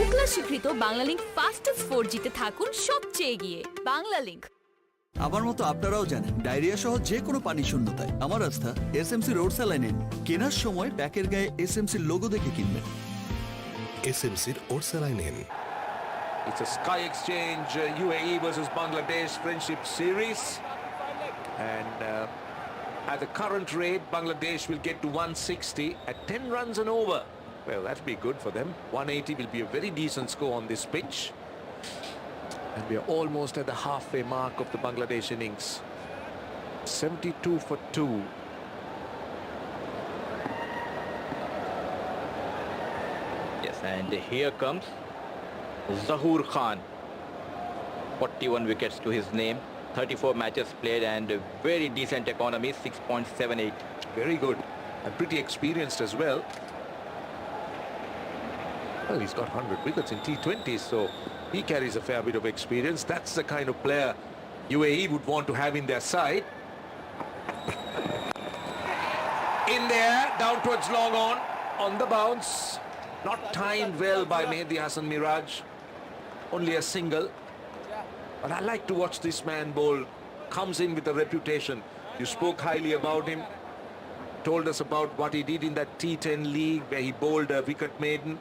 উকলা স্বীকৃত Banglalink fastest 4G তে থাকুন সবচেয়ে এগিয়ে। বাংলালিংক। আমার মতো আপনারাও জানেন ডায়রিয়া সহ যে কোনো পানি শূন্যতায় আমার আস্থা এসএমসি রোড স্যালাইন। কেনার সময় প্যাকের গায়ে এসএমসি লোগো দেখে কিনবেন। এসএমসির Orsaline. It's a sky exchange, UAE versus Bangladesh Friendship Series, and at the current rate Bangladesh will get to 160 at 10 runs and over. Well, that'll be good for them. 180 will be a very decent score on this pitch, and we are almost at the halfway mark of the Bangladesh innings. 72 for 2. Yes, and here comes Zahoor Khan. 41 wickets to his name, 34 matches played and a very decent economy, 6.78. Very good and pretty experienced as well. Well, he's got 100 wickets in T20s, so he carries a fair bit of experience. That's the kind of player UAE would want to have in their side. In there, down towards long on the bounce. Not timed well by Mehdi Hassan Miraj. Only a single. But I like to watch this man bowl. Comes in with a reputation. You spoke highly about him. Told us about what he did in that T10 league where he bowled a wicket maiden,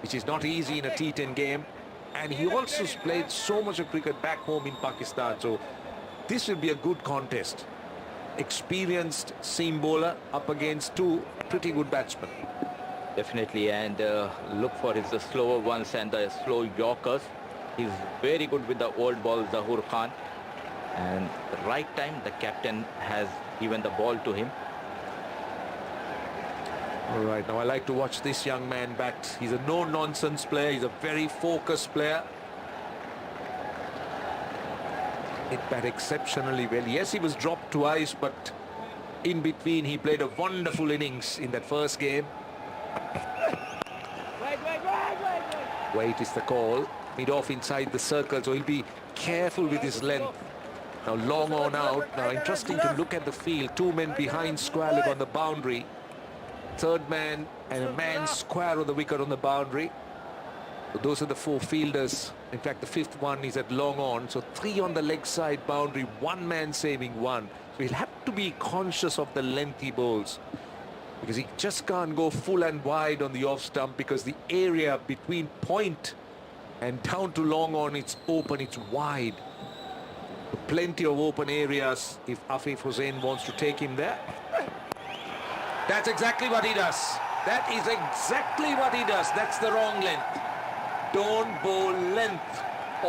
which is not easy in a T10 game. And he also played so much of cricket back home in Pakistan. So this will be a good contest. Experienced seam bowler up against two pretty good batsmen. Definitely, and look for his slower ones and the slow yorkers. He's very good with the old ball, Zahoor Khan. And the right time, the captain has given the ball to him. All right, now I like to watch this young man bat. He's a no-nonsense player. He's a very focused player. It bat exceptionally well. Yes, he was dropped twice, but in between he played a wonderful innings in that first game. Wait is the call. Mid off inside the circle, so he'll be careful with his length. Now long on out. Now interesting to look at the field. Two men behind square leg on the boundary. Third man and a man square on the wicket on the boundary. So those are the four fielders. In fact, the fifth one is at long on. So three on the leg side boundary, one man saving one. So he'll have to be conscious of the length he bowls, because he just can't go full and wide on the off stump, because the area between point and down to long on, it's open, it's wide. Plenty of open areas if Afif Hussain wants to take him there. That's exactly what he does. That is exactly what he does. That's the wrong length. Don't bowl length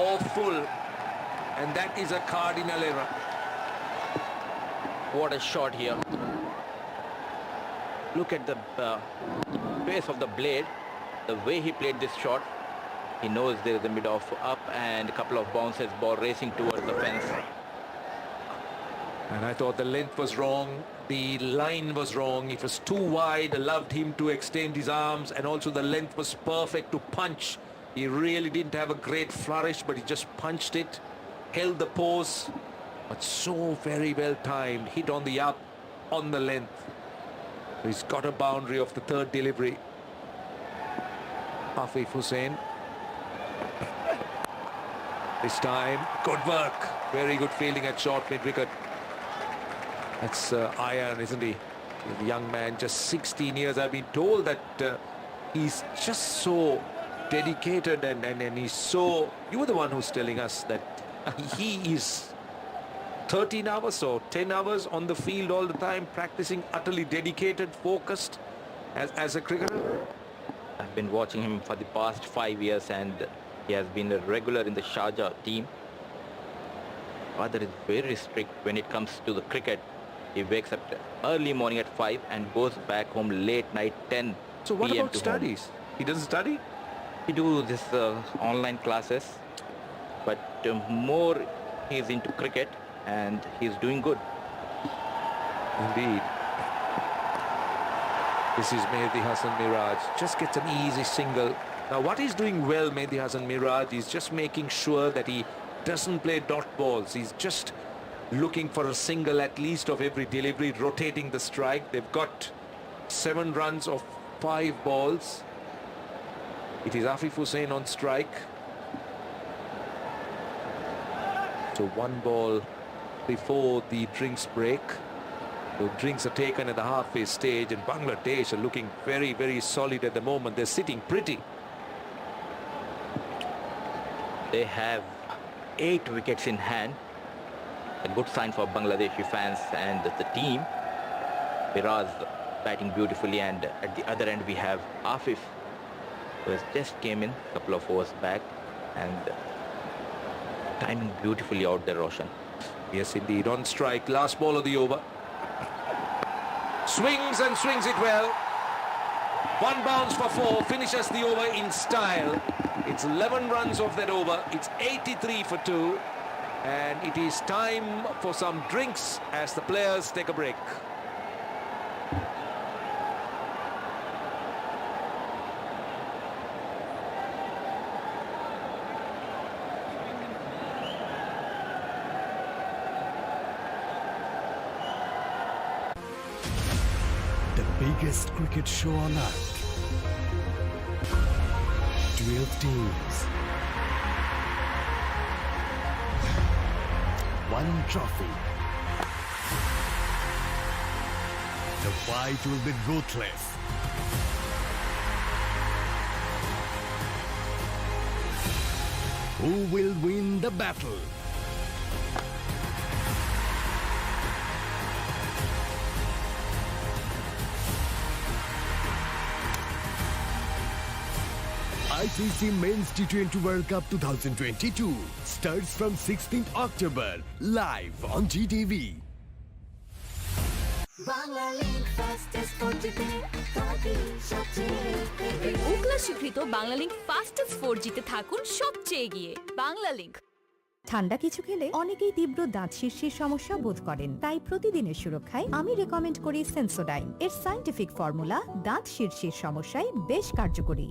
or full. And that is a cardinal error. What a shot here. Look at the pace of the blade, the way he played this shot. He knows there is a mid-off up and a couple of bounces, ball racing towards the fence. And I thought the length was wrong, the line was wrong. It was too wide, allowed him to extend his arms, and also the length was perfect to punch. He really didn't have a great flourish, but he just punched it, held the pose, but so very well timed, hit on the up, on the length. He's got a boundary of the third delivery. Afif Hussain. This time, good work. Very good fielding at short mid-wicket. That's iron, isn't he? The young man, just 16 years. I've been told that he's just so dedicated and he's so... You were the one who's telling us that he is 13 hours or 10 hours on the field all the time, practicing, utterly dedicated, focused as a cricketer. I've been watching him for the past 5 years and he has been a regular in the Sharjah team. Father is very strict when it comes to the cricket. He wakes up early morning at 5 and goes back home late night 10 So what PM about to studies? Home. He doesn't study? He do this online classes, but more he's into cricket and he's doing good. Indeed. This is Mehdi Hassan Miraj. Just gets an easy single. Now what he's doing well, Mehdi Hassan Miraj, is just making sure that he doesn't play dot balls. He's just looking for a single at least of every delivery, rotating the strike. They've got 7 runs of 5 balls. It is Afif Hussain on strike. So 1 ball before the drinks break. The drinks are taken at the halfway stage, and Bangladesh are looking very, very solid at the moment. They're sitting pretty. They have 8 wickets in hand. A good sign for Bangladeshi fans and the team. Miraz batting beautifully, and at the other end we have Afif, who has just came in a couple of overs back and timing beautifully out there, Roshan. Yes, indeed. On strike, last ball of the over. Swings and swings it well. 1 bounce for 4, finishes the over in style. It's 11 runs off that over. It's 83 for 2. And it is time for some drinks as the players take a break. The biggest cricket show on earth. 12 teams. 1 trophy. The fight will be ruthless. Who will win the battle? ICC Men's T20 World Cup 2022 starts from 16th October, live on GTV. Ookla স্বীকৃত Banglalink fastest 4G তে থাকুন সবচেয়ে এগিয়ে। বাংলালিংক। ঠান্ডা কিছু খেলে অনেকেই তীব্র দাঁত শীর্ষের সমস্যা বোধ করেন, তাই প্রতিদিনের সুরক্ষায় আমি রেকমেন্ড করি সেন্সোডাইন। এর সায়েন্টিফিক ফর্মুলা দাঁত শীর্ষের সমস্যায় বেশ কার্যকরী।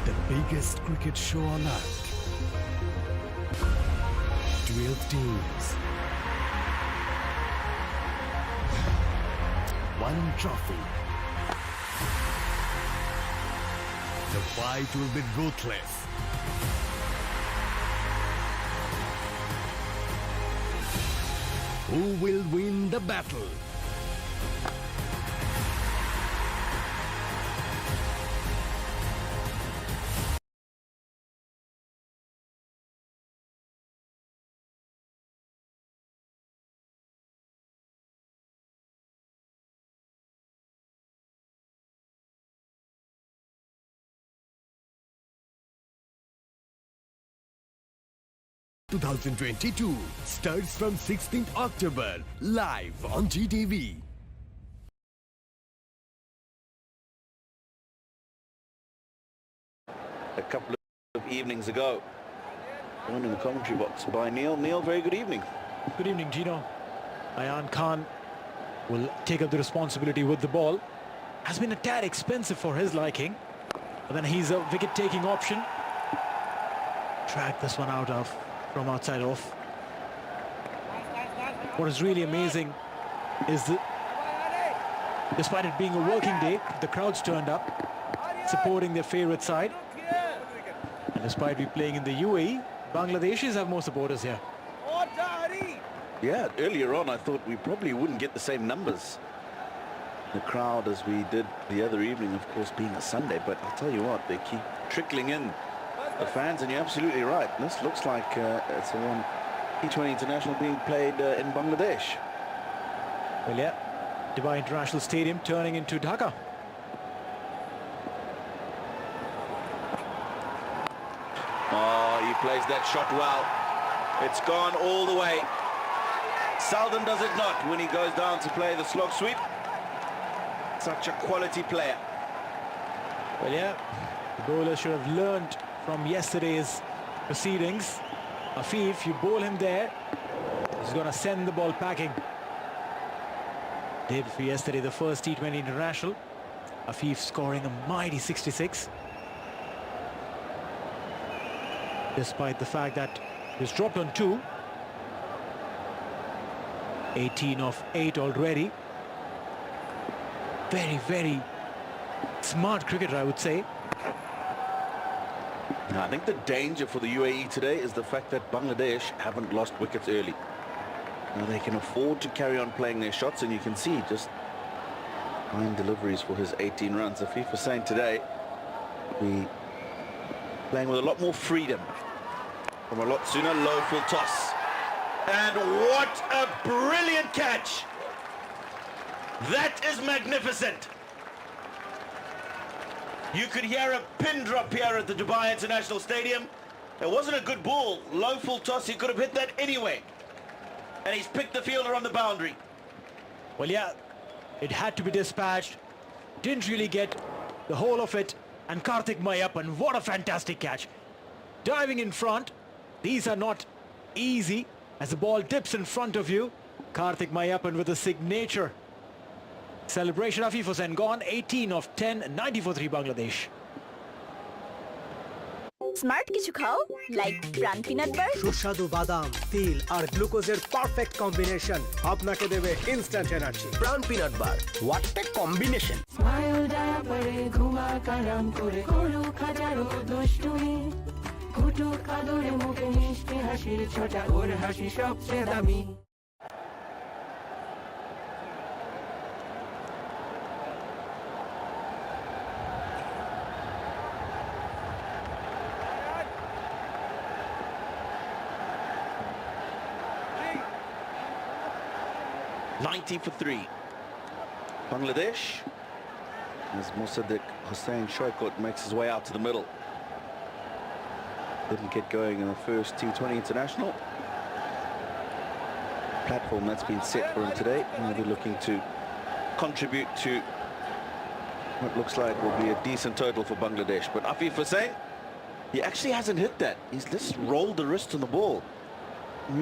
The biggest cricket show on earth. 12 teams. 1 trophy. The fight will be ruthless. Who will win the battle? (2022) starts from 16th October, live on GTV. A couple of evenings ago, joined in the commentary box by Neil. Neil, very good evening. Good evening, Gino. Ayan Khan will take up the responsibility with the ball. Has been a tad expensive for his liking, but then he's a wicket-taking option. Drag this one out of from outside off. What is really amazing is that despite it being a working day, the crowds turned up supporting their favorite side. And despite we playing in the UAE, Bangladeshis have more supporters here. Yeah, earlier on I thought we probably wouldn't get the same numbers, the crowd, as we did the other evening, of course being a Sunday, but I'll tell you what, they keep trickling in, the fans, and you're absolutely right. This looks like it's a T20 international being played in Bangladesh. Well, yeah, Dubai International Stadium turning into Dhaka. Oh, he plays that shot well. It's gone all the way. Seldom does it not when he goes down to play the slog sweep. Such a quality player. Well, yeah, the bowler should have learned from yesterday's proceedings. Afif, you bowl him there, he's going to send the ball packing. Day before yesterday, the first T20 international. Afif scoring a mighty 66. Despite the fact that he was dropped on 2. 18 of 8 already. Very, very smart cricketer, I would say. Now, I think the danger for the UAE today is the fact that Bangladesh haven't lost wickets early. Now they can afford to carry on playing their shots, and you can see just 9 deliveries for his 18 runs. Afif was saying today, we playing with a lot more freedom from a lot sooner. Low full toss. And what a brilliant catch! That is magnificent. You could hear a pin drop here at the Dubai International Stadium. It wasn't a good ball. Low full toss, he could have hit that anyway. And he's picked the fielder on the boundary. Well, yeah, it had to be dispatched. Didn't really get the whole of it. And Karthik Mayappan, what a fantastic catch. Diving in front. These are not easy as the ball dips in front of you. Karthik Mayappan with a signature celebration. Afif Hussain gone, 18 of 10, 90 for 3 Bangladesh. Smart কিছু খাও like প্রাণ peanut বার। সুস্বাদু বাদাম, তিল আর গ্লুকোজের perfect combination আপনাকে দেবে instant energy. Pran peanut bar, what a combination. Smile ডায়াপারে ঘুমা কারাম করে করুক হাজারো দুষ্টুমি, ফুটুক আদরে মুখে মিষ্টি হাসির ছোটা, ওর হাসি সবচেয়ে দামি। For 3. Bangladesh, as Musaddiq Hussain Shoykot makes his way out to the middle. Didn't get going in the first T20 international. Platform that's been set for him today. And he'll be looking to contribute to what looks like will be a decent total for Bangladesh. But Afif Hussain, he actually hasn't hit that. He's just rolled the wrist on the ball.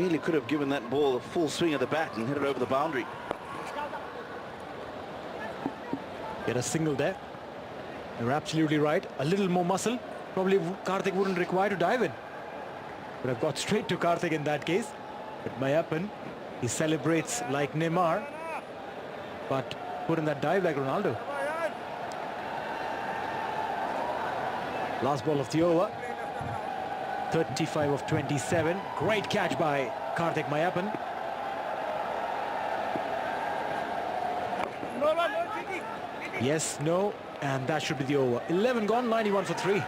Really could have given that ball a full swing at the bat and hit it over the boundary. Get a single there. You're absolutely right. A little more muscle. Probably Karthik wouldn't require to dive in. But I've got straight to Karthik in that case. But Mayappan, he celebrates like Neymar. But put in that dive like Ronaldo. Last ball of the over. 35 of 27. Great catch by Karthik Mayappan. Yes, no, and that should be the over. 11 gone, 91 for 3.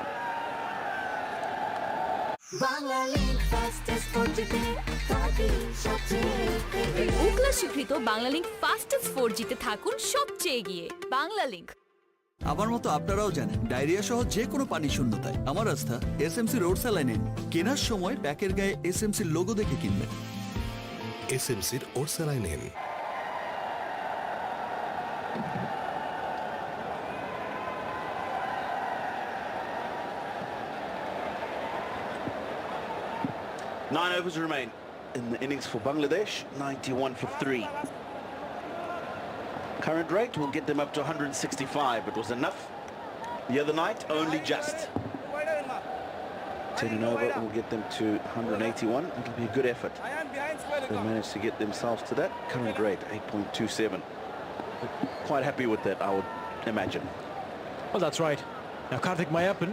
উকলা স্বীকৃত Bangla link fastest 4G তে থাকুন সবচেয়ে এগিয়ে। Bangla link. আমার মতো আপনারাও জানেন diarrhoea সহ যে কোনো পানি শূন্যতায় আমার আস্থা এসএমসি রোড স্যালাইন। কেনার সময় প্যাকের গায়ে এসএমসি লোগো দেখে কিনবেন। এসএমসির Orsaline. Nine overs remain in the innings for Bangladesh, 91 for 3. Current rate will get them up to 165. It was enough the other night, only just. 10 and over will get them to 181. It'll be a good effort. They managed to get themselves to that current rate, 8.27. Quite happy with that, I would imagine. Well, that's right. Now Karthik Mayappan,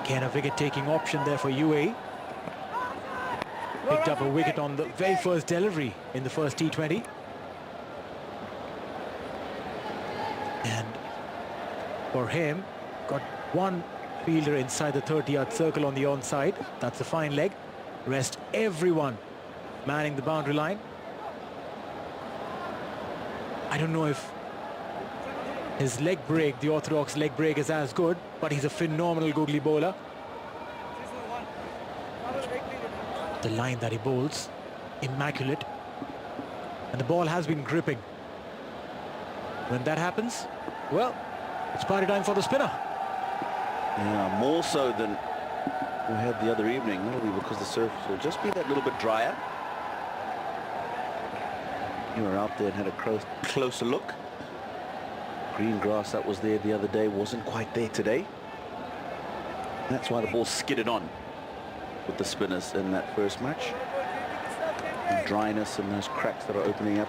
again a wicket-taking option there for UAE. Picked up a wicket on the very first delivery in the first T20. And for him, got one fielder inside the 30-yard circle on the onside. That's a fine leg. Rest everyone manning the boundary line. I don't know if his leg break, the orthodox leg break, is as good, but he's a phenomenal googly bowler. The line that he bowls, immaculate. And the ball has been gripping. When that happens, well, it's party time for the spinner. Yeah, more so than we had the other evening, probably because the surface will just be that little bit drier. You were out there and had a closer look. Green grass that was there the other day wasn't quite there today. That's why the ball skidded on with the spinners in that first match. The dryness and those cracks that are opening up